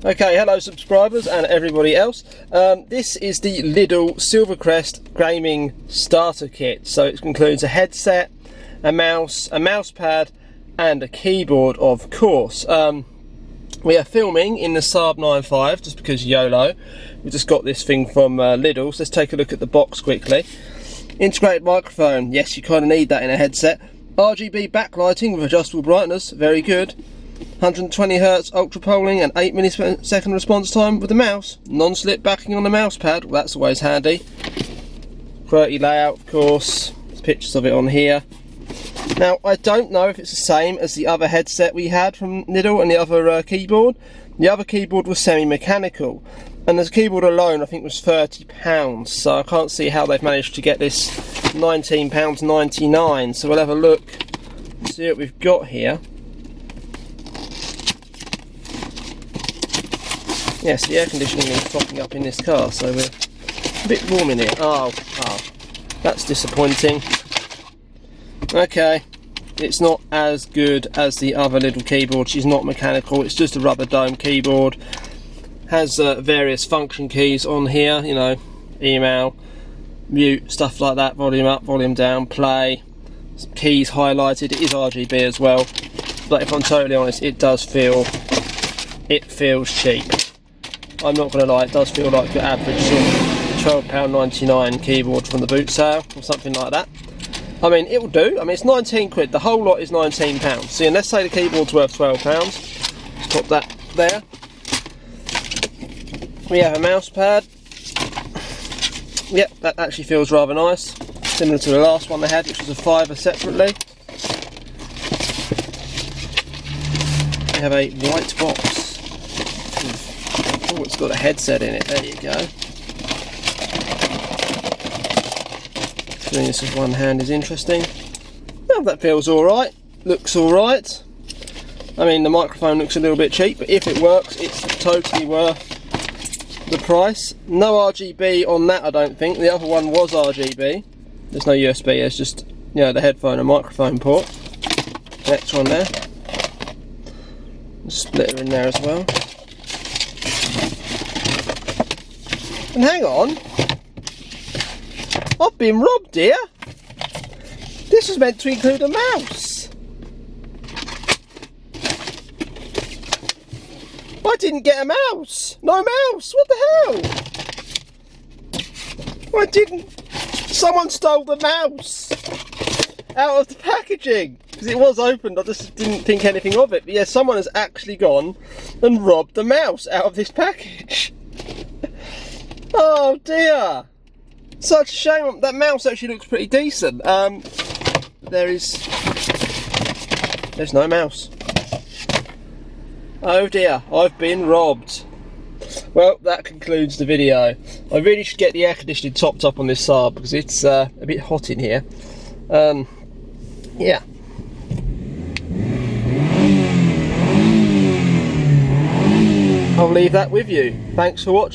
Okay, hello subscribers and everybody else. This is the LIDL Silvercrest Gaming Starter Kit. So it includes a headset, a mouse pad and a keyboard, of course. We are filming in the Saab 9.5 just because YOLO. We just got this thing from LIDL, so let's take a look at the box quickly. Integrated microphone, yes, you kind of need that in a headset. RGB backlighting with adjustable brightness, very good. 120Hz ultra polling and 8 millisecond response time with the mouse. Non-slip backing on the mouse pad, well, that's always handy. QWERTY layout, of course. There's pictures of it on here. Now, I don't know if it's the same as the other headset we had from LIDL and the other keyboard. The other keyboard was semi-mechanical, and the keyboard alone I think was £30, so I can't see how they've managed to get this £19.99. So we'll have a look and see what we've got here. Yes, the air conditioning is topping up in this car, so we're a bit warm in here. Oh, that's disappointing. Okay, it's not as good as the other LIDL keyboard. She's not mechanical, it's just a rubber dome keyboard. Has various function keys on here, you know, email, mute, stuff like that, volume up, volume down, play, keys highlighted. It is RGB as well, but if I'm totally honest, it feels cheap. I'm not going to lie, it does feel like your average sort of £12.99 keyboard from the boot sale or something like that. I mean, it will do. I mean, it's 19 quid. The whole lot is £19. See, and let's say the keyboard's worth £12. Let's pop that there. We have a mouse pad. Yep, that actually feels rather nice. Similar to the last one they had, which was a £5 separately. We have a white box. Oh, it's got a headset in it. There you go. Doing this with one hand is interesting. Well, that feels alright. Looks alright. I mean, the microphone looks a little bit cheap, but if it works, it's totally worth the price. No RGB on that, I don't think. The other one was RGB. There's no USB, it's just, you know, the headphone and microphone port. Next one there. Splitter in there as well. And hang on, I've been robbed here. This was meant to include a mouse. I didn't get a mouse. No mouse. What the hell? I didn't. Someone stole the mouse out of the packaging because it was opened. I just didn't think anything of it. But yeah, someone has actually gone and robbed the mouse out of this package. Oh dear. Such a shame. That mouse actually looks pretty decent. There's no mouse. Oh dear, I've been robbed. Well, that concludes the video. I really should get the air conditioning topped up on this Saab because it's a bit hot in here. Yeah. I'll leave that with you. Thanks for watching.